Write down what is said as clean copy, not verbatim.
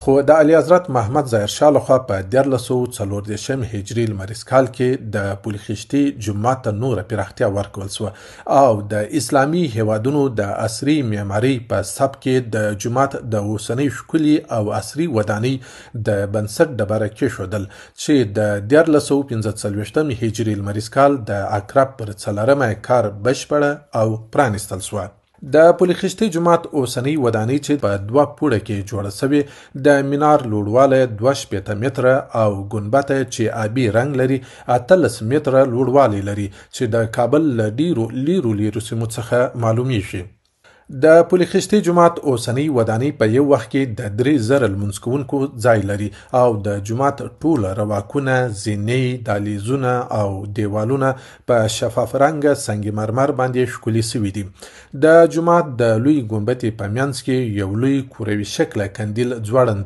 خو د اعلیحضرت محمد ظاهرشاه لخوا په 1340 هجري لمریز کال کې د پلخشتي جومات ته نوره پراختیا ورکول شوه او د اسلامي هیوادونو د عصري معمارۍ په سبک کې د جومات د اوسنۍ ښکلي او عصري ودانۍ د بنسټ ډبره کېښودل چې د 1345 هجري لمریز کال د اکرب پر 4مه کار بشپړه او پرانیستل شوه. د پلخشتي جومات اوسنۍ ودانۍ چې په 2 پوړه کې جوړه شوې د مینار لوړوالی 2 متره او ګنبده چې آبي رنګ لري 18 متره لوړوالی لري چې د کابل له ډیرو لیرو سیمو څخه معلومیږي. د پلخشتي جومات اوسنۍ ودانۍ په یو وخت کې د 3000 لمونځ کوونکو ځای لري او د جومات ټول رواکونه، زینې، دهلیزونه او دیوالونه په شفاف رنګه سنگ مرمر باندې ښکلي شوي دي. د جومات د لوی ګنبدې په منځ کې یو لوی کوروي شکله قندیل ځوړند